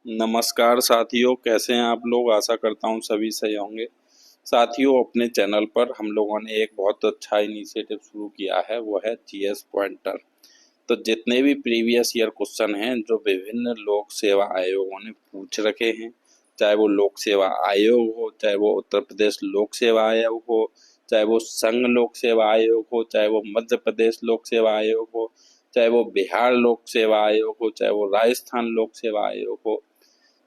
नमस्कार साथियों, कैसे हैं आप लोग। आशा करता हूं सभी सही होंगे। साथियों, अपने चैनल पर हम लोगों ने एक बहुत अच्छा इनिशिएटिव शुरू किया है, वो है जीएस पॉइंटर। तो जितने भी प्रीवियस ईयर क्वेश्चन हैं जो विभिन्न लोक सेवा आयोगों ने पूछ रखे हैं, चाहे वो लोक सेवा आयोग हो, चाहे वो उत्तर प्रदेश लोक सेवा आयोग हो, चाहे वो संघ लोक सेवा आयोग हो, चाहे वो मध्य प्रदेश लोक सेवा आयोग हो, चाहे वो बिहार लोक सेवा आयोग हो, चाहे वो राजस्थान लोक सेवा आयोग हो,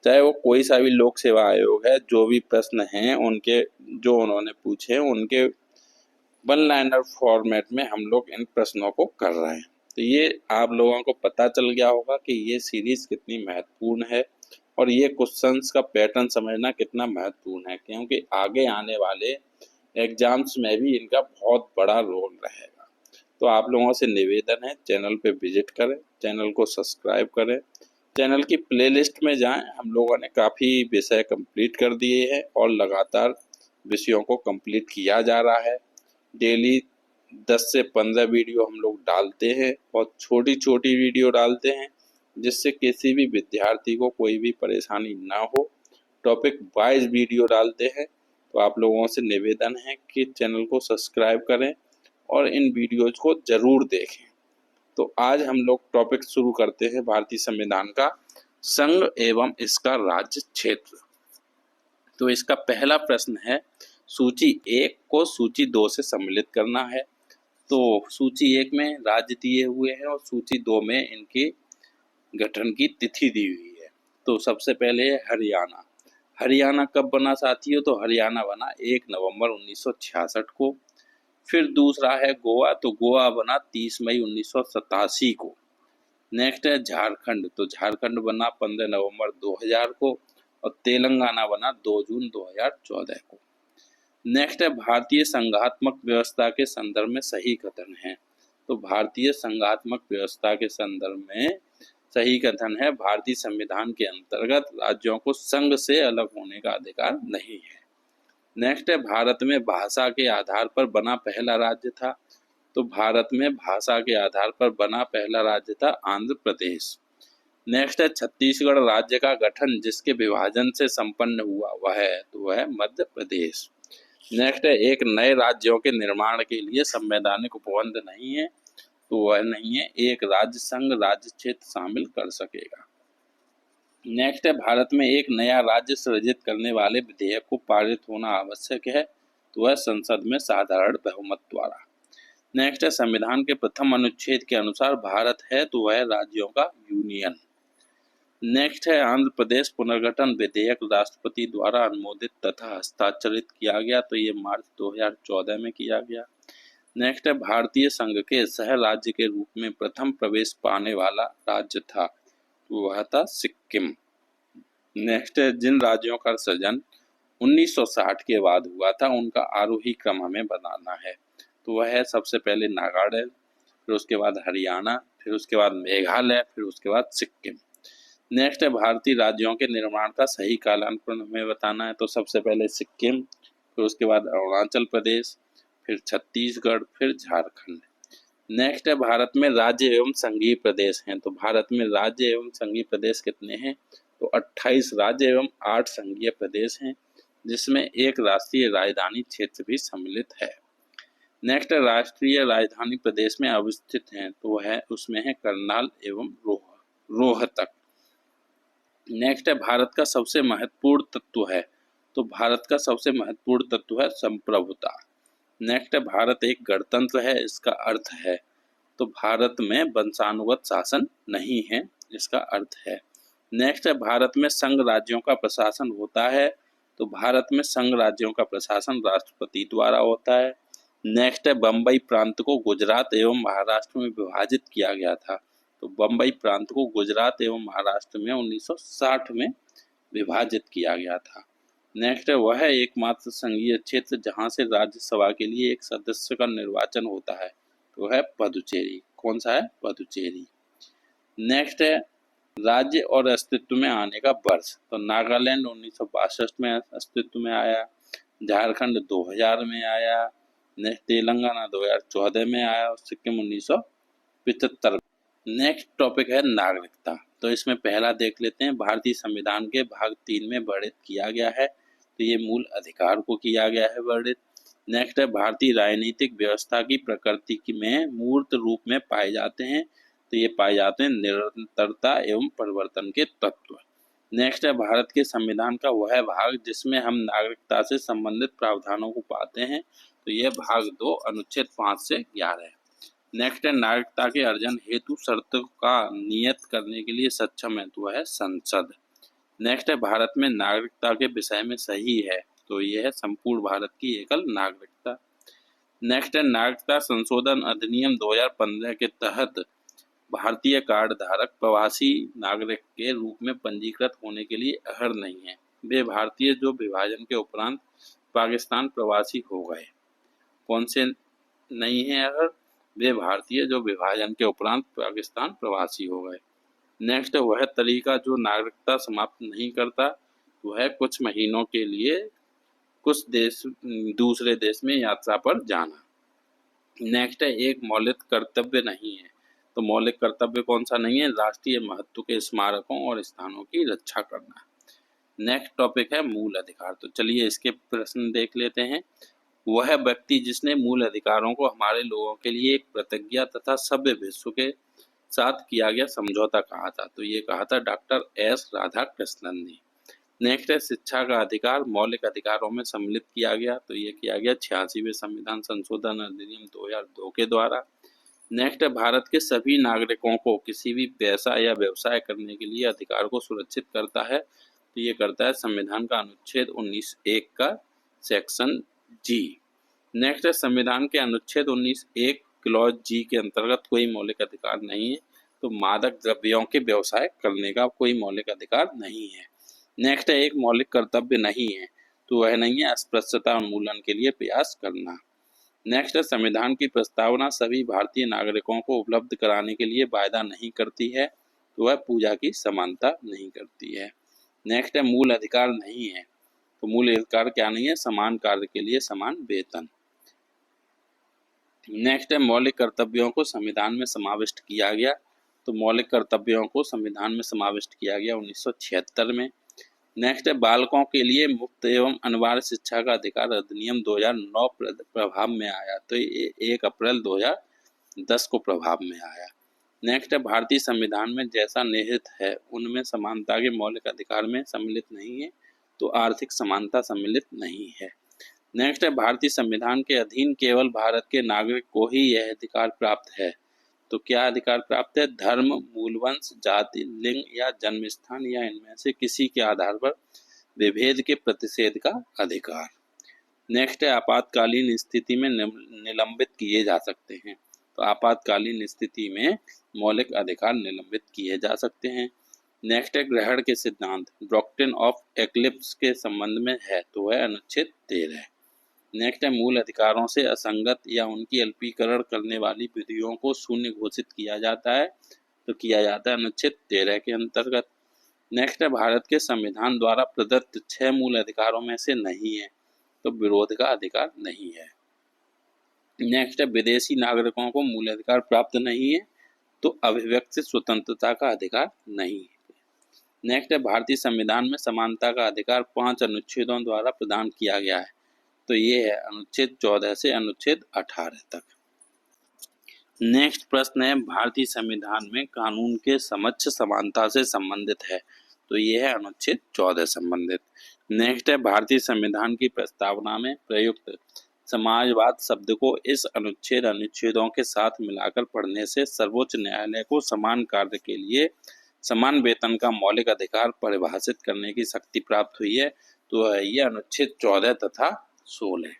चाहे वो कोई सा भी लोक सेवा आयोग है, जो भी प्रश्न हैं उनके जो उन्होंने पूछे उनके वन लाइनर फॉर्मेट में हम लोग इन प्रश्नों को कर रहे हैं। तो ये आप लोगों को पता चल गया होगा कि ये सीरीज कितनी महत्वपूर्ण है और ये क्वेश्चंस का पैटर्न समझना कितना महत्वपूर्ण है, क्योंकि आगे आने वाले एग्जाम्स में भी इनका बहुत बड़ा रोल रहेगा। तो आप लोगों से निवेदन है, चैनल पे विजिट करें, चैनल को सब्सक्राइब करें, चैनल की प्लेलिस्ट में जाएं। हम लोगों ने काफ़ी विषय कंप्लीट कर दिए हैं और लगातार विषयों को कंप्लीट किया जा रहा है। डेली 10 से 15 वीडियो हम लोग डालते हैं और छोटी छोटी वीडियो डालते हैं, जिससे किसी भी विद्यार्थी को कोई भी परेशानी ना हो। टॉपिक वाइज वीडियो डालते हैं। तो आप लोगों से निवेदन है कि चैनल को सब्सक्राइब करें और इन वीडियोज को ज़रूर देखें। तो आज हम लोग टॉपिक शुरू करते हैं भारतीय संविधान का संघ एवं इसका राज्य क्षेत्र। तो इसका पहला प्रश्न है, सूची 1 को सूची 2 से सम्मिलित करना है। तो सूची 1 में राज्य दिए हुए हैं और सूची 2 में इनके गठन की तिथि दी हुई है। तो सबसे पहले है हरियाणा। हरियाणा कब बना साथियों? तो हरियाणा बना 1 नवंबर 1966 को। फिर दूसरा है गोवा। तो गोवा बना 30 मई 1987 को। नेक्स्ट है झारखंड। तो झारखंड बना 15 नवंबर 2000 को और तेलंगाना बना 2 जून 2014 को। नेक्स्ट है भारतीय संघात्मक व्यवस्था के संदर्भ में सही कथन है। तो भारतीय संघात्मक व्यवस्था के संदर्भ में सही कथन है, भारतीय संविधान के अंतर्गत राज्यों को संघ से अलग होने का अधिकार नहीं है। नेक्स्ट है भारत में भाषा के आधार पर बना पहला राज्य था। तो भारत में भाषा के आधार पर बना पहला राज्य था आंध्र प्रदेश। नेक्स्ट है छत्तीसगढ़ राज्य का गठन जिसके विभाजन से संपन्न हुआ वह है, तो वह है मध्य प्रदेश। नेक्स्ट है एक नए राज्यों के निर्माण के लिए संवैधानिक उपबंध नहीं है, तो वह नहीं है एक राज्य संघ राज्य क्षेत्र शामिल कर सकेगा। नेक्स्ट है भारत में एक नया राज्य सृजित करने वाले विधेयक को पारित होना आवश्यक है, तो वह संसद में साधारण बहुमत द्वारा। नेक्स्ट है संविधान के प्रथम अनुच्छेद के अनुसार भारत है, तो वह राज्यों का यूनियन। नेक्स्ट है आंध्र प्रदेश पुनर्गठन विधेयक राष्ट्रपति द्वारा अनुमोदित तथा हस्ताक्षरित किया गया, तो ये मार्च 2014 में किया गया। नेक्स्ट है भारतीय संघ के सह राज्य के रूप में प्रथम प्रवेश पाने वाला राज्य था, तो वह था सिक्किम। नेक्स्ट है जिन राज्यों का सृजन 1960 के बाद हुआ था उनका आरोही क्रम हमें बनाना है। तो वह है सबसे पहले नागालैंड, फिर उसके बाद हरियाणा, फिर उसके बाद मेघालय, फिर उसके बाद सिक्किम। नेक्स्ट है भारतीय राज्यों के निर्माण का सही कालानुक्रम हमें बताना है। तो सबसे पहले सिक्किम, फिर उसके बाद अरुणाचल प्रदेश, फिर छत्तीसगढ़, फिर झारखंड। नेक्स्ट है भारत में राज्य एवं संघीय प्रदेश हैं। तो भारत में राज्य एवं संघीय प्रदेश कितने हैं? तो 28 राज्य एवं 8 संघीय प्रदेश हैं, जिसमें एक राष्ट्रीय राजधानी क्षेत्र भी सम्मिलित है। नेक्स्ट राष्ट्रीय राजधानी प्रदेश में अवस्थित हैं, तो वह उसमें है करनाल एवं रोहतक। नेक्स्ट है भारत का सबसे महत्वपूर्ण तत्व है। तो भारत का सबसे महत्वपूर्ण तत्व है संप्रभुता। नेक्स्ट है भारत एक गणतंत्र है, इसका अर्थ है। तो भारत में वंशानुगत शासन नहीं है, इसका अर्थ है। नेक्स्ट है भारत में संघ राज्यों का प्रशासन होता है। तो भारत में संघ राज्यों का प्रशासन राष्ट्रपति द्वारा होता है। नेक्स्ट है बम्बई प्रांत को गुजरात एवं महाराष्ट्र में विभाजित किया गया था। तो बम्बई प्रांत को गुजरात एवं महाराष्ट्र में 1960 में विभाजित किया गया था। नेक्स्ट है वह एकमात्र संघीय क्षेत्र जहां से राज्यसभा के लिए एक सदस्य का निर्वाचन होता है, तो है पुदुचेरी। कौन सा है? पुदुचेरी। नेक्स्ट है राज्य और अस्तित्व में आने का वर्ष। तो नागालैंड 1962 में अस्तित्व में आया, झारखंड 2000 में आया, तेलंगाना 2014 में आया और सिक्किम 1975। नेक्स्ट टॉपिक है नागरिकता। तो इसमें पहला देख लेते हैं, भारतीय संविधान के भाग 3 में वर्णित किया गया है, तो ये मूल अधिकार को किया गया है वर्णित। नेक्स्ट है, भारतीय राजनीतिक व्यवस्था की प्रकृति में मूर्त रूप में पाए जाते हैं, तो ये पाए जाते हैं निरंतरता एवं परिवर्तन के तत्व। नेक्स्ट है, भारत के संविधान का वह भाग जिसमें हम नागरिकता से संबंधित प्रावधानों को पाते हैं, तो यह भाग 2 अनुच्छेद 5 से 11 है। नेक्स्ट है, नागरिकता के अर्जन हेतु शर्तों का नियत करने के लिए सक्षम है, तो है संसद। नेक्स्ट है, भारत में नागरिकता के विषय में सही है, तो यह है संपूर्ण भारत की एकल नागरिकता। नेक्स्ट है, नागरिकता संशोधन अधिनियम 2015 के तहत भारतीय कार्ड धारक प्रवासी नागरिक के रूप में पंजीकृत होने के लिए अर्ह नहीं है, वे भारतीय जो विभाजन के उपरांत पाकिस्तान प्रवासी हो गए। कौन से नहीं है अर्ह? वे भारतीय जो विभाजन के उपरांत पाकिस्तान प्रवासी हो गए। नेक्स्ट, वह तरीका जो नागरिकता समाप्त नहीं करता, वह कुछ महीनों के लिए कुछ दूसरे देश में यात्रा पर जाना। नेक्स्ट है, एक मौलिक कर्तव्य नहीं है, तो मौलिक कर्तव्य कौन सा नहीं है? राष्ट्रीय महत्व के स्मारकों और स्थानों की रक्षा करना। नेक्स्ट टॉपिक है मूल अधिकार। तो चलिए इसके प्रश्न देख लेते हैं। वह व्यक्ति जिसने मूल अधिकारों को हमारे लोगों के लिए एक प्रतिज्ञा तथा सभ्य विश्व के साथ किया गया समझौता कहा था, तो ये कहा था डॉक्टर एस राधाकृष्णन ने। नेक्स्ट है, शिक्षा का अधिकार मौलिक अधिकारों में सम्मिलित किया गया, तो ये किया गया 86वें संविधान संशोधन अधिनियम 2002 के द्वारा। नेक्स्ट है, भारत के सभी नागरिकों को किसी भी पैसा या व्यवसाय करने के लिए अधिकार को सुरक्षित करता है, तो ये करता है संविधान का अनुच्छेद 19(1) का सेक्शन जी। नेक्स्ट है, संविधान के अनुच्छेद 19(1) क्लॉज जी के अंतर्गत कोई मौलिक अधिकार नहीं है, तो मादक द्रव्यों के व्यवसाय करने का कोई मौलिक अधिकार नहीं है। नेक्स्ट है, एक मौलिक कर्तव्य नहीं है, तो वह नहीं है अस्पृश्यता उन्मूलन के लिए प्रयास करना। नेक्स्ट है, संविधान की प्रस्तावना सभी भारतीय नागरिकों को उपलब्ध कराने के लिए वायदा नहीं करती है, तो वह पूजा की समानता नहीं करती है। नेक्स्ट है, मूल अधिकार नहीं है, तो मूल अधिकार क्या नहीं है? समान कार्य के लिए समान वेतन। नेक्स्ट है, मौलिक कर्तव्यों को संविधान में समाविष्ट किया गया, तो मौलिक कर्तव्यों को संविधान में समाविष्ट किया गया 1976 में। नेक्स्ट है, बालकों के लिए मुफ्त एवं अनिवार्य शिक्षा का अधिकार अधिनियम 2009 प्रभाव में आया, तो ये 1 अप्रैल 2010 को प्रभाव में आया। नेक्स्ट है, भारतीय संविधान में जैसा निहित है उनमें समानता के मौलिक अधिकार में सम्मिलित नहीं है, तो आर्थिक समानता सम्मिलित नहीं है। नेक्स्ट है, भारतीय संविधान के अधीन केवल भारत के नागरिक को ही यह अधिकार प्राप्त है, तो क्या अधिकार प्राप्त है? धर्म, मूलवंश, जाति, लिंग या जन्म स्थान या इनमें से किसी के आधार पर विभेद के प्रतिषेध का अधिकार। नेक्स्ट है, आपातकालीन स्थिति में निलंबित किए जा सकते हैं, तो आपातकालीन स्थिति में मौलिक अधिकार निलंबित किए जा सकते हैं। नेक्स्ट है, ग्रहण के सिद्धांत डॉक्ट्रिन ऑफ एक्लिप्स के संबंध में है, तो वह अनुच्छेद 13 है। नेक्स्ट है, मूल अधिकारों से असंगत या उनकी अल्पीकरण करने वाली विधियों को शून्य घोषित किया जाता है, तो किया जाता है अनुच्छेद 13 के अंतर्गत। नेक्स्ट है, भारत के संविधान द्वारा प्रदत्त 6 मूल अधिकारों में से नहीं है, तो विरोध का अधिकार नहीं है। नेक्स्ट है, विदेशी नागरिकों को मूल अधिकार प्राप्त नहीं है, तो अभिव्यक्ति स्वतंत्रता का अधिकार नहीं है। नेक्स्ट है, भारतीय संविधान में समानता का अधिकार 5 अनुच्छेदों द्वारा प्रदान किया गया है, तो ये है अनुच्छेद 14 से अनुच्छेद 18 तक। नेक्स्ट प्रश्न है, भारतीय संविधान में कानून के समक्ष समानता से संबंधित है, तो ये है अनुच्छेद 14 संबंधित। नेक्स्ट है, भारतीय संविधान की प्रस्तावना में प्रयुक्त समाजवाद शब्द को इस अनुच्छेदों के साथ मिलाकर पढ़ने से सर्वोच्च न्यायालय को समान कार्य के लिए समान वेतन का मौलिक अधिकार परिभाषित करने की शक्ति प्राप्त हुई है, तो ये अनुच्छेद 14 तथा 16।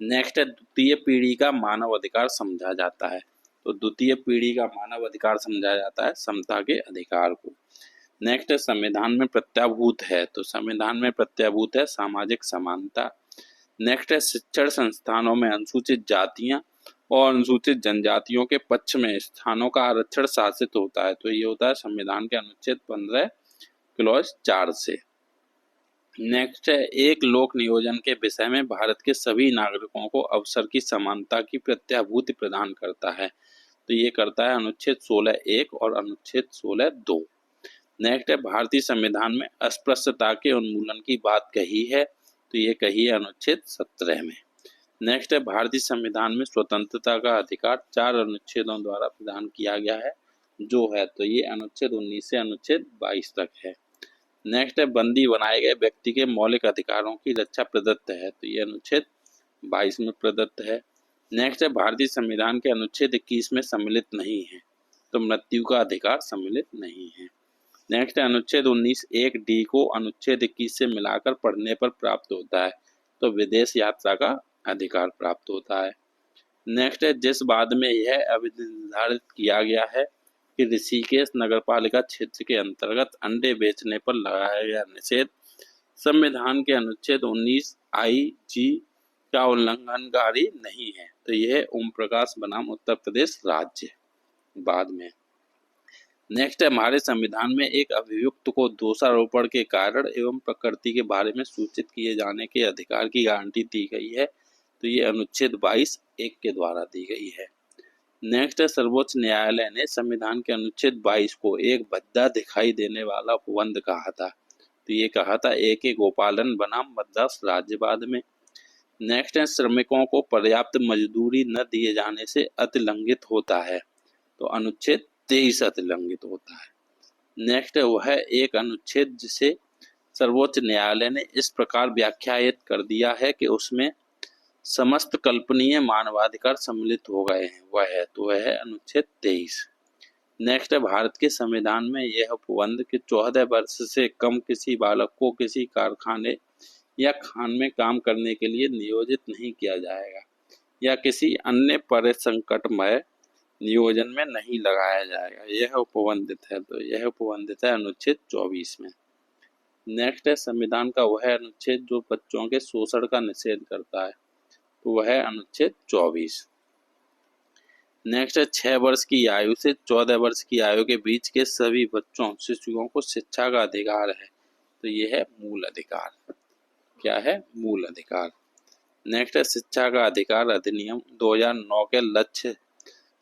नेक्स्ट है, द्वितीय पीढ़ी का मानव अधिकार समझा जाता है, तो द्वितीय पीढ़ी का मानव अधिकार समझा जाता है समता के अधिकार को। नेक्स्ट है, संविधान में प्रत्याभूत है, तो संविधान में प्रत्याभूत है सामाजिक समानता। नेक्स्ट है, शिक्षण संस्थानों में अनुसूचित जातियां और अनुसूचित जनजातियों के पक्ष में स्थानों का आरक्षण शासित होता है, तो ये होता है संविधान के अनुच्छेद 15 क्लॉज 4 से। नेक्स्ट है, एक लोक नियोजन के विषय में भारत के सभी नागरिकों को अवसर की समानता की प्रत्याभूति प्रदान करता है, तो ये करता है अनुच्छेद 16(1) और अनुच्छेद 16(2). नेक्स्ट है भारतीय संविधान में अस्पृश्यता के उन्मूलन की बात कही है, तो ये कही है अनुच्छेद 17 में। नेक्स्ट है भारतीय संविधान में स्वतंत्रता का अधिकार 4 अनुच्छेदों द्वारा प्रदान किया गया है, जो है तो ये अनुच्छेद 19 से अनुच्छेद 22 तक है। नेक्स्ट है बंदी बनाए गए व्यक्ति के मौलिक अधिकारों की रक्षा प्रदत्त है, तो ये अनुच्छेद 22 में प्रदत्त है। नेक्स्ट है भारतीय संविधान के अनुच्छेद 21 में सम्मिलित नहीं है, तो मृत्यु का अधिकार सम्मिलित नहीं है। नेक्स्ट है अनुच्छेद 19(1)(d) को अनुच्छेद 21 से मिलाकर पढ़ने पर प्राप्त होता है, तो विदेश यात्रा का अधिकार प्राप्त होता है। नेक्स्ट है जिस बाद में यह अभिनिर्धारित किया गया है कि ऋषिकेश नगरपालिका क्षेत्र के अंतर्गत अंडे बेचने पर लगाया गया निषेध संविधान के अनुच्छेद 19(I)(g) का उल्लंघनकारी नहीं है, तो यह ओम प्रकाश बनाम उत्तर प्रदेश राज्य बाद में। नेक्स्ट है हमारे संविधान में एक अभियुक्त को दोषारोपण के कारण एवं प्रकृति के बारे में सूचित किए जाने के अधिकार की गारंटी दी गई है, तो ये अनुच्छेद 22(1) के द्वारा दी गई है। नेक्स्ट है सर्वोच्च न्यायालय ने संविधान के अनुच्छेद 22 को एक भद्दा दिखाई देने वाला उपबंध कहा था, तो ये कहा था A.K. गोपालन बनाम मद्रास राज्यवाद में। नेक्स्ट है श्रमिकों को पर्याप्त मजदूरी न दिए जाने से अतिलंघित होता है, तो अनुच्छेद 23 अतिलंघित होता है। नेक्स्ट है वह एक अनुच्छेद जिसे सर्वोच्च न्यायालय ने इस प्रकार व्याख्यायित कर दिया है कि उसमें समस्त कल्पनीय मानवाधिकार सम्मिलित हो गए हैं, वह है तो वह है अनुच्छेद 23। नेक्स्ट है भारत के संविधान में यह उपबंध कि 14 वर्ष से कम किसी बालक को किसी कारखाने या खान में काम करने के लिए नियोजित नहीं किया जाएगा या किसी अन्य परिसंकटमय नियोजन में नहीं लगाया जाएगा, यह उपबंधित है, तो यह उपबंधित है अनुच्छेद 24 में। नेक्स्ट है संविधान का वह अनुच्छेद जो बच्चों के शोषण का निषेध करता है, तो वह है अनुच्छेद 24। नेक्स्ट है 6 वर्ष की आयु से 14 वर्ष की आयु के बीच के सभी बच्चों शिशुओं को शिक्षा का अधिकार है, तो यह है मूल अधिकार। क्या है? मूल अधिकार। नेक्स्ट है शिक्षा का अधिकार अधिनियम 2009 के लक्ष्य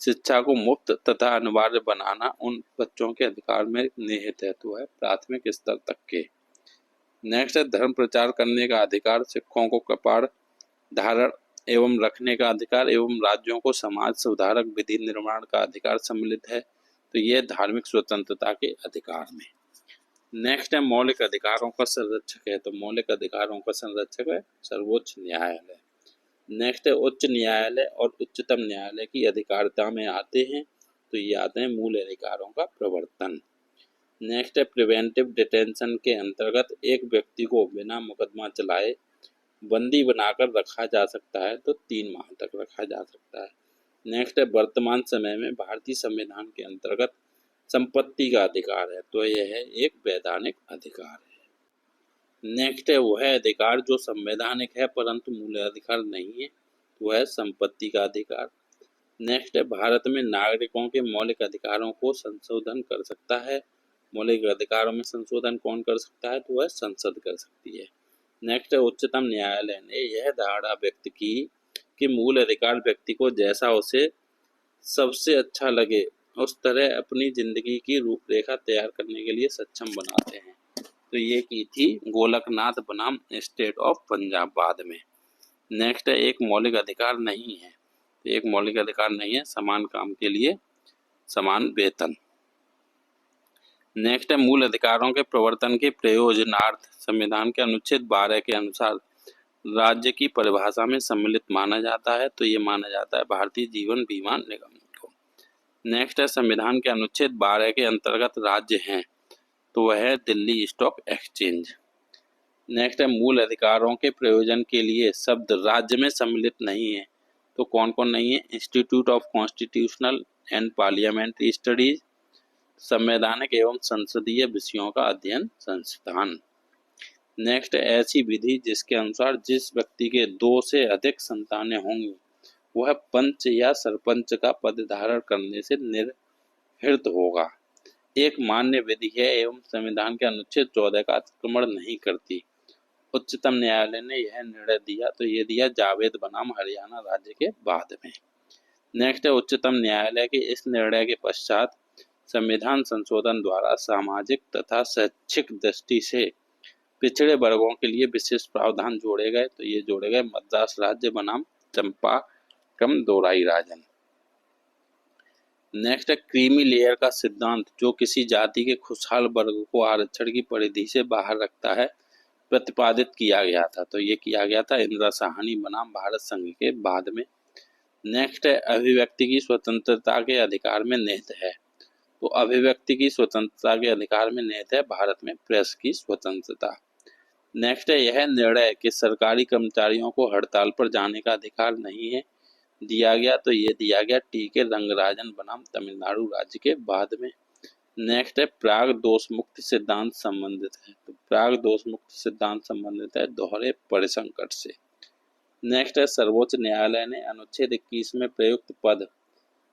शिक्षा को मुफ्त तथा अनिवार्य बनाना उन बच्चों के अधिकार में निहित है, तो है प्राथमिक स्तर तक के। नेक्स्ट है धर्म प्रचार करने का अधिकार, सिखों को कपाड़ धारण एवं रखने का अधिकार एवं राज्यों को समाज सुधारक विधि निर्माण का अधिकार सम्मिलित है, तो यह धार्मिक स्वतंत्रता के अधिकार में। नेक्स्ट है मौलिक अधिकारों का संरक्षक है, तो मौलिक अधिकारों का संरक्षक है सर्वोच्च न्यायालय। नेक्स्ट है उच्च न्यायालय और उच्चतम न्यायालय की अधिकारिता में आते हैं, तो ये आते हैं मूल अधिकारों का प्रवर्तन। नेक्स्ट है प्रिवेंटिव डिटेंशन के अंतर्गत एक व्यक्ति को बिना मुकदमा चलाए बंदी बनाकर रखा जा सकता है, तो 3 माह तक रखा जा सकता है। नेक्स्ट है वर्तमान समय में भारतीय संविधान के अंतर्गत संपत्ति का अधिकार है, तो यह है एक वैधानिक अधिकार है। नेक्स्ट है वह अधिकार जो संवैधानिक है परंतु मूल अधिकार नहीं है, तो वह है संपत्ति का अधिकार। नेक्स्ट है भारत में नागरिकों के मौलिक अधिकारों को संशोधन कर सकता है। मौलिक अधिकारों में संशोधन कौन कर सकता है? तो वह संसद कर सकती है। नेक्स्ट है उच्चतम न्यायालय ने यह धारणा व्यक्त की कि मूल अधिकार व्यक्ति को जैसा उसे सबसे अच्छा लगे उस तरह अपनी जिंदगी की रूपरेखा तैयार करने के लिए सक्षम बनाते हैं, तो ये की थी गोलकनाथ बनाम स्टेट ऑफ पंजाब बाद में। नेक्स्ट है एक मौलिक अधिकार नहीं है, तो एक मौलिक अधिकार नहीं है समान काम के लिए समान वेतन। नेक्स्ट है मूल अधिकारों के प्रवर्तन के प्रयोजनार्थ संविधान के अनुच्छेद 12 के अनुसार राज्य की परिभाषा में सम्मिलित माना जाता है, तो ये माना जाता है भारतीय जीवन बीमा निगम को। नेक्स्ट है संविधान के अनुच्छेद 12 के अंतर्गत राज्य हैं, तो वह है दिल्ली स्टॉक एक्सचेंज। नेक्स्ट है मूल अधिकारों के प्रयोजन के लिए शब्द राज्य में सम्मिलित नहीं है, तो कौन कौन नहीं है? Institute of constitutional and parliamentary studies, संवैधानिक एवं संसदीय विषयों का अध्ययन संस्थान। नेक्स्ट ऐसी विधि जिसके अनुसार जिस व्यक्ति के 2 से अधिक संतानें होंगी वह पंच या सरपंच का पद धारण करने से निर्हित होगा, एक मान्य विधि है एवं संविधान के अनुच्छेद 14 का अतिक्रमण नहीं करती। उच्चतम न्यायालय ने यह निर्णय दिया, तो ये दिया जावेद बनाम हरियाणा राज्य के बाद में। नेक्स्ट है उच्चतम न्यायालय के इस निर्णय के पश्चात संविधान संशोधन द्वारा सामाजिक तथा शैक्षिक दृष्टि से पिछड़े वर्गों के लिए विशेष प्रावधान जोड़े गए। तो ये जोड़े गए मद्रास राज्य बनाम चंपाकम दोराई राजन। नेक्स्ट है क्रीमी लेयर का सिद्धांत, जो किसी जाति के खुशहाल वर्ग को आरक्षण की परिधि से बाहर रखता है, प्रतिपादित किया गया था। तो ये किया गया था इंदिरा साहनी बनाम भारत संघ के बाद में। नेक्स्ट है अभिव्यक्ति की स्वतंत्रता के अधिकार में निहित है। तो अभिव्यक्ति की स्वतंत्रता के अधिकार में निहित है भारत में प्रेस की स्वतंत्रता। नेक्स्ट है यह निर्णय कि सरकारी कर्मचारियों को हड़ताल पर जाने का अधिकार नहीं है दिया गया। तो ये दिया गया टी.के. रंगराजन बनाम तमिलनाडु राज्य के बाद में। नेक्स्ट है प्राग दोष मुक्त सिद्धांत संबंधित है। तो प्राग दोष मुक्त सिद्धांत संबंधित है दोहरे परिसंकट से। नेक्स्ट है सर्वोच्च न्यायालय ने अनुच्छेद 21 में प्रयुक्त पद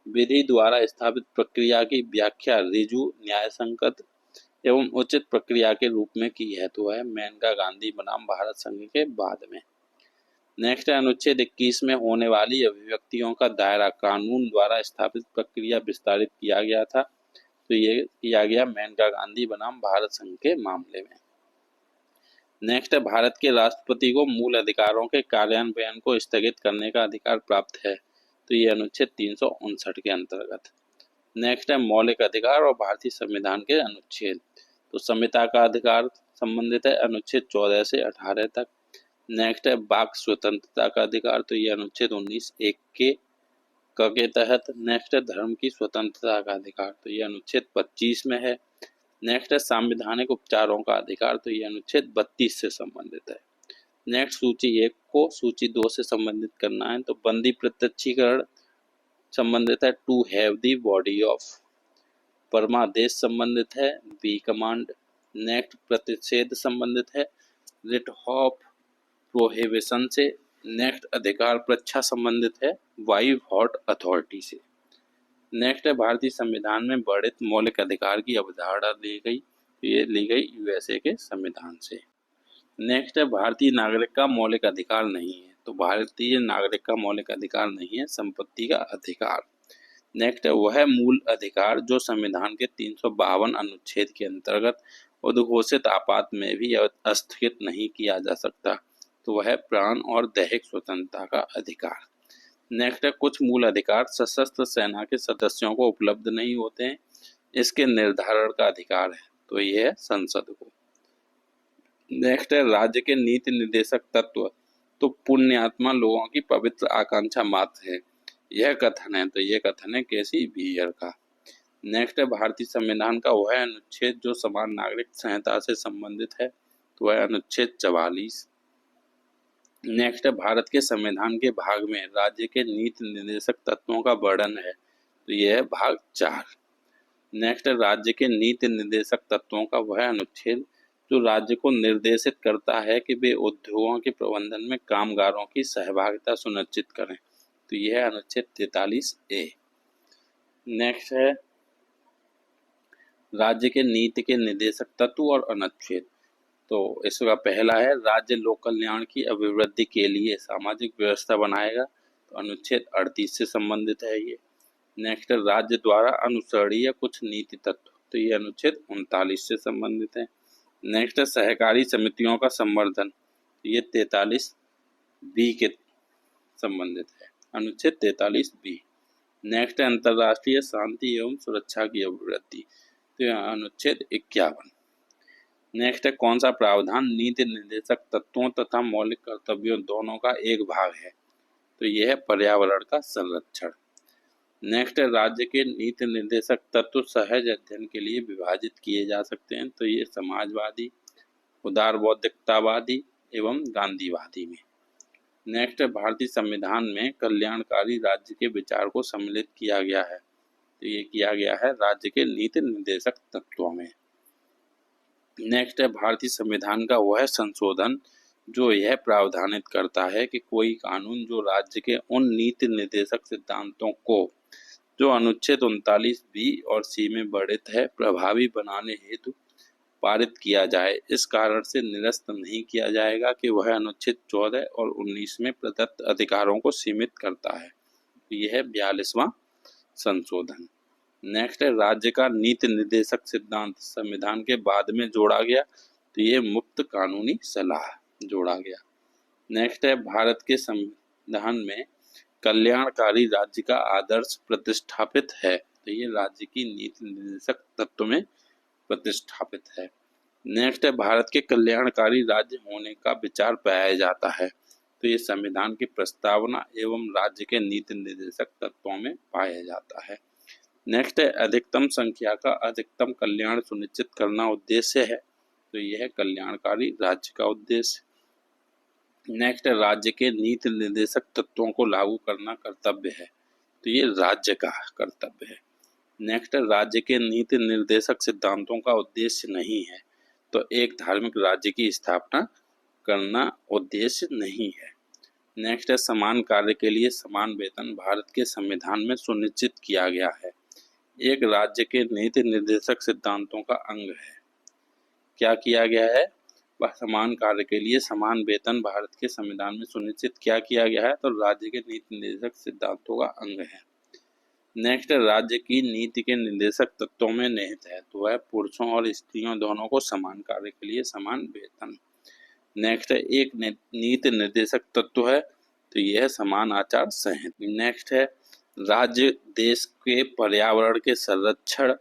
विधि द्वारा स्थापित प्रक्रिया की व्याख्या ऋजु, न्यायसंगत एवं उचित प्रक्रिया के रूप में की है। तो है मेनका गांधी बनाम भारत संघ के बाद में। नेक्स्ट है अनुच्छेद 21 में होने वाली अभिव्यक्तियों का दायरा कानून द्वारा स्थापित प्रक्रिया विस्तारित किया गया था। तो ये किया गया मेनका गांधी बनाम भारत संघ के मामले में। नेक्स्ट है भारत के राष्ट्रपति को मूल अधिकारों के कार्यान्वयन को स्थगित करने का अधिकार प्राप्त है। तो ये अनुच्छेद 359 के अंतर्गत। नेक्स्ट है मौलिक अधिकार और भारतीय संविधान के अनुच्छेद। तो संहिता का अधिकार संबंधित है अनुच्छेद 14 से 18 तक। नेक्स्ट है वाक स्वतंत्रता का अधिकार। तो ये अनुच्छेद 19(1) के तहत। नेक्स्ट है धर्म की स्वतंत्रता का अधिकार। तो ये अनुच्छेद 25 में है। नेक्स्ट है संवैधानिक उपचारों का अधिकार। तो ये अनुच्छेद 32 से संबंधित है। नेक्स्ट सूची 1 को सूची 2 से संबंधित करना है। तो बंदी प्रत्यक्षीकरण संबंधित है to have the body of. परमादेश संबंधित है बी कमांड। नेक्स्ट प्रतिषेध संबंधित है रिट ऑफ प्रोहिबिशन से। नेक्स्ट अधिकार परीक्षा संबंधित है वाइव हॉट अथॉरिटी से। नेक्स्ट है भारतीय संविधान में वर्णित मौलिक अधिकार की अवधारणा दी गई। ये ली गई यूएसए के संविधान से। नेक्स्ट है भारतीय नागरिक का मौलिक अधिकार नहीं है। तो भारतीय नागरिक का मौलिक अधिकार नहीं है संपत्ति का अधिकार। नेक्स्ट है वह मूल अधिकार जो संविधान के 352 अनुच्छेद के अंतर्गत उद्घोषित आपात में भी स्थगित नहीं किया जा सकता। तो वह प्राण और दैहिक स्वतंत्रता का अधिकार। नेक्स्ट है कुछ मूल अधिकार सशस्त्र सेना के सदस्यों को उपलब्ध नहीं होते हैं, इसके निर्धारण का अधिकार है। तो यह है संसद को। नेक्स्ट है राज्य के नीति निर्देशक तत्व तो पुण्यात्मा लोगों की पवित्र आकांक्षा मात्र है, यह कथन है। तो यह कथन है केसी बीयर का। नेक्स्ट है भारतीय संविधान का वह अनुच्छेद जो समान नागरिक संहिता से संबंधित है। तो वह अनुच्छेद 44। नेक्स्ट है भारत के संविधान के भाग में राज्य के नीति निर्देशक तत्वों का वर्णन है। तो यह है भाग 4। नेक्स्ट है राज्य के नीति निर्देशक तत्वों का वह अनुच्छेद जो राज्य को निर्देशित करता है कि वे उद्योगों के प्रबंधन में कामगारों की सहभागिता सुनिश्चित करें। तो यह है अनुच्छेद 43A। नेक्स्ट है राज्य के नीति के निर्देशक तत्व और अनुच्छेद। तो इसका पहला है राज्य लोक कल्याण की अभिवृद्धि के लिए सामाजिक व्यवस्था बनाएगा। तो अनुच्छेद 38 से संबंधित है ये। नेक्स्ट राज्य द्वारा अनुसरणीय कुछ नीति तत्व। तो ये अनुच्छेद 39 से संबंधित है। नेक्स्ट सहकारी समितियों का संवर्धन। ये 43B के संबंधित है अनुच्छेद 43B। नेक्स्ट अंतर्राष्ट्रीय शांति एवं सुरक्षा की अभिवृद्धि। तो यह अनुच्छेद 51। नेक्स्ट है कौन सा प्रावधान नीति निर्देशक तत्वों तथा मौलिक कर्तव्यों दोनों का एक भाग है। तो यह है पर्यावरण का संरक्षण। नेक्स्ट है राज्य के नीति निर्देशक तत्व सहज अध्ययन के लिए विभाजित किए जा सकते हैं। तो ये समाजवादी, उदार बौद्धिकतावादी एवं गांधीवादी में। नेक्स्ट है भारतीय संविधान में कल्याणकारी राज्य के विचार को सम्मिलित किया गया है। तो ये किया गया है राज्य के नीति निर्देशक तत्वों में। नेक्स्ट है भारतीय संविधान का वह संशोधन जो यह प्रावधानित करता है कि कोई कानून जो राज्य के उन नीति निर्देशक सिद्धांतों को जो अनुच्छेद 39B और C में वर्णित है प्रभावी बनाने हेतु पारित किया जाए, इस कारण से निरस्त नहीं किया जाएगा कि वह अनुच्छेद 14 और 19 में प्रदत्त अधिकारों को सीमित करता है। यह है 42वां संशोधन। नेक्स्ट है राज्य का नीति निर्देशक सिद्धांत संविधान के बाद में जोड़ा गया, तो ये मुफ्त कानूनी सलाह जोड़ा गया। नेक्स्ट है भारत के संविधान में कल्याणकारी राज्य का आदर्श प्रतिष्ठापित है, तो ये राज्य की नीति निर्देशक तत्व में प्रतिष्ठापित है। नेक्स्ट है भारत के कल्याणकारी राज्य होने का विचार पाया जाता है, तो ये संविधान की प्रस्तावना एवं राज्य के नीति निर्देशक तत्वों में पाया जाता है। नेक्स्ट है अधिकतम संख्या का अधिकतम कल्याण सुनिश्चित करना उद्देश्य है, तो यह है कल्याणकारी राज्य का उद्देश्य। नेक्स्ट है राज्य के नीति निर्देशक तत्वों को लागू करना कर्तव्य है, तो ये राज्य का कर्तव्य है। नेक्स्ट है राज्य के नीति निर्देशक सिद्धांतों का उद्देश्य नहीं है, तो एक धार्मिक राज्य की स्थापना करना उद्देश्य नहीं है। नेक्स्ट है समान कार्य के लिए समान वेतन भारत के संविधान में सुनिश्चित किया गया है, एक राज्य के नीति निर्देशक सिद्धांतों का अंग है। क्या किया गया है? वह समान कार्य के लिए समान वेतन भारत के संविधान में सुनिश्चित क्या किया गया है, तो राज्य के नीति निर्देशक सिद्धांतों का अंग है। नेक्स्ट राज्य की नीति के निर्देशक तत्वों में निहित है, तो वह पुरुषों और स्त्रियों दोनों को समान कार्य के लिए समान वेतन। नेक्स्ट है एक नीति निर्देशक तत्व है, तो यह समान आचार संहिता। नेक्स्ट है राज्य देश के पर्यावरण के संरक्षण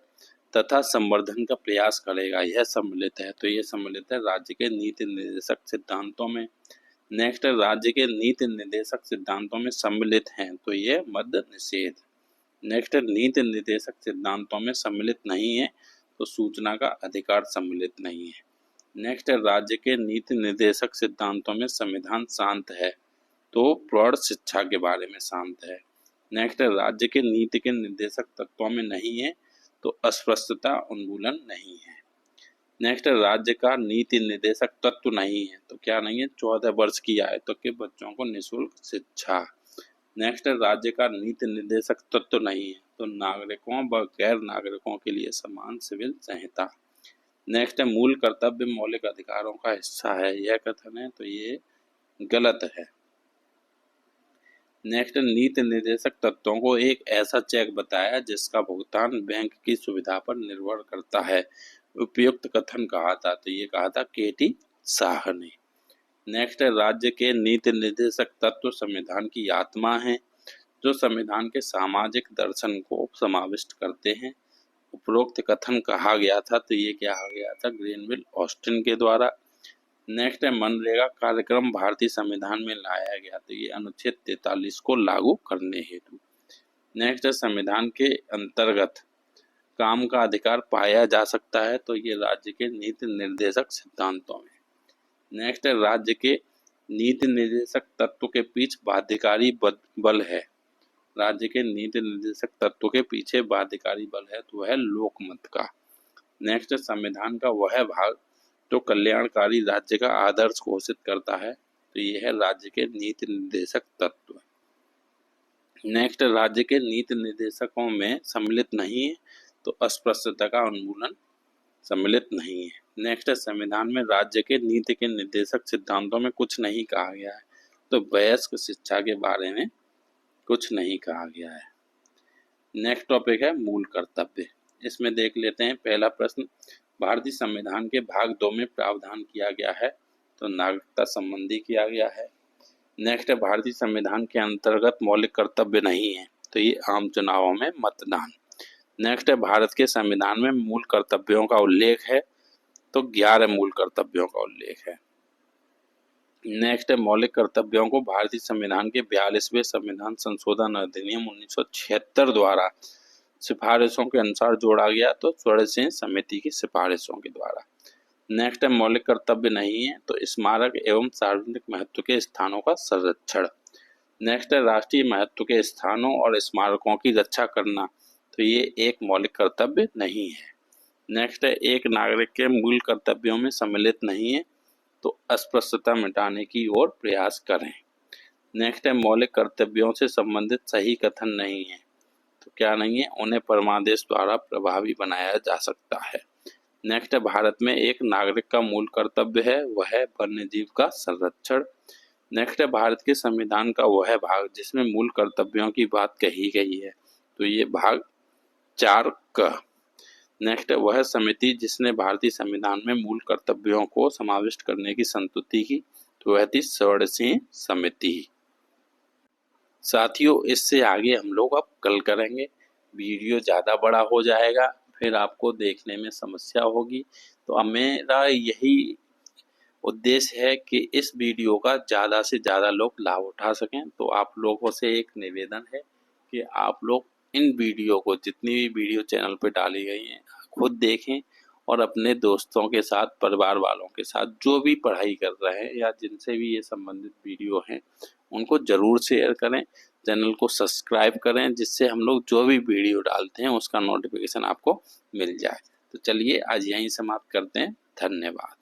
तथा संवर्धन का प्रयास करेगा, यह सम्मिलित है, तो यह सम्मिलित है राज्य के नीति निर्देशक सिद्धांतों में। नेक्स्ट है राज्य के नीति निर्देशक सिद्धांतों में सम्मिलित हैं, तो यह मद्य निषेध। नेक्स्ट है नीति निर्देशक सिद्धांतों में सम्मिलित नहीं है, तो सूचना का अधिकार सम्मिलित नहीं है। नेक्स्ट है राज्य के नीति निर्देशक सिद्धांतों में संविधान शांत है, तो प्रौढ़ शिक्षा के बारे में शांत है। नेक्स्ट है राज्य के नीति के निर्देशक तत्वों में नहीं है, तो अस्पष्टता उन्मूलन नहीं है। नेक्स्ट है राज्य का नीति निर्देशक तत्व नहीं है, तो क्या नहीं है? 14 वर्ष की आयु तक के बच्चों को निःशुल्क शिक्षा। नेक्स्ट है राज्य का नीति निर्देशक तत्व नहीं है, तो नागरिकों व गैर नागरिकों के लिए समान सिविल संहिता। नेक्स्ट है मूल कर्तव्य मौलिक अधिकारों का हिस्सा है, यह कथन है, तो ये गलत है। नेक्स्ट नीति निर्देशक तत्वों को एक ऐसा चेक बताया जिसका भुगतान बैंक की सुविधा पर निर्भर करता है, उपयुक्त कथन कहा था, तो ये कहा था केटी शाह ने। नेक्स्ट है राज्य के नीति निर्देशक तत्व संविधान की आत्मा है, जो संविधान के सामाजिक दर्शन को समाविष्ट करते हैं। उपरोक्त कथन कहा गया था, तो ये क्या कहा गया था? ग्रेनविल ऑस्टिन के द्वारा। नेक्स्ट है मनरेगा कार्यक्रम भारतीय संविधान में लाया गया, तो ये अनुच्छेद 43 को लागू करने हेतु। नेक्स्ट है संविधान के अंतर्गत काम का अधिकार पाया जा सकता है, तो ये राज्य के नीति निर्देशक सिद्धांतों में। नेक्स्ट है राज्य के नीति निर्देशक तत्व के पीछे बाध्यकारी बल है, राज्य के नीति निर्देशक तत्व के पीछे बाध्यकारी बल है, तो वह लोकमत का। नेक्स्ट संविधान का वह भाग जो कल्याणकारी राज्य का आदर्श घोषित करता है, तो यह है राज्य के नीति निर्देशक तत्व। नेक्स्ट राज्य के नीति निर्देशकों में सम्मिलित नहीं है, तो अस्पष्टता का उन्मूलन सम्मिलित नहीं है। नेक्स्ट संविधान में राज्य के नीति के निर्देशक सिद्धांतों में कुछ नहीं कहा गया है, तो वयस्क शिक्षा के बारे में कुछ नहीं कहा गया है। नेक्स्ट टॉपिक है मूल कर्तव्य। इसमें देख लेते हैं पहला प्रश्न, भारतीय संविधान के भाग 2 में प्रावधान किया गया है, तो नागरिकता संबंधी किया गया है। नेक्स्ट है भारतीय संविधान के अंतर्गत मौलिक कर्तव्य नहीं है, तो ये आम चुनावों में मतदान। नेक्स्ट है भारत के संविधान में मूल कर्तव्यों का उल्लेख है, तो 11 मूल कर्तव्यों का उल्लेख है। नेक्स्ट है मौलिक कर्तव्यों को भारतीय संविधान के 42वें संविधान संशोधन अधिनियम 1976 द्वारा सिफारिशों के अनुसार जोड़ा गया, तो षोडशी समिति की सिफारिशों के द्वारा। नेक्स्ट है मौलिक कर्तव्य नहीं है, तो स्मारक एवं सार्वजनिक महत्व के स्थानों का संरक्षण। नेक्स्ट है राष्ट्रीय महत्व के स्थानों और स्मारकों की रक्षा करना, तो ये एक मौलिक कर्तव्य नहीं है। नेक्स्ट है एक नागरिक के मूल कर्तव्यों में सम्मिलित नहीं है, तो अस्पष्टता मिटाने की ओर प्रयास करें। नेक्स्ट है मौलिक कर्तव्यों से संबंधित सही कथन नहीं है, तो क्या नहीं है? उन्हें परमादेश द्वारा प्रभावी बनाया जा सकता है। नेक्स्ट है भारत में एक नागरिक का मूल कर्तव्य है, वह है वन्य जीव का संरक्षण। नेक्स्ट है भारत के संविधान का वह भाग जिसमें मूल कर्तव्यों की बात कही गई है, तो ये भाग 4 क। नेक्स्ट है वह समिति जिसने भारतीय संविधान में मूल कर्तव्यों को समाविष्ट करने की संस्तुति की, तो वह थी षोडशी समिति। साथियों इससे आगे हम लोग अब कल करेंगे, वीडियो ज़्यादा बड़ा हो जाएगा, फिर आपको देखने में समस्या होगी। तो अब मेरा यही उद्देश्य है कि इस वीडियो का ज़्यादा से ज़्यादा लोग लाभ उठा सकें। तो आप लोगों से एक निवेदन है कि आप लोग इन वीडियो को, जितनी भी वीडियो चैनल पर डाली गई हैं, खुद देखें और अपने दोस्तों के साथ, परिवार वालों के साथ, जो भी पढ़ाई कर रहे हैं या जिनसे भी ये संबंधित वीडियो हैं, उनको ज़रूर शेयर करें। चैनल को सब्सक्राइब करें जिससे हम लोग जो भी वीडियो डालते हैं उसका नोटिफिकेशन आपको मिल जाए। तो चलिए आज यहीं समाप्त करते हैं। धन्यवाद।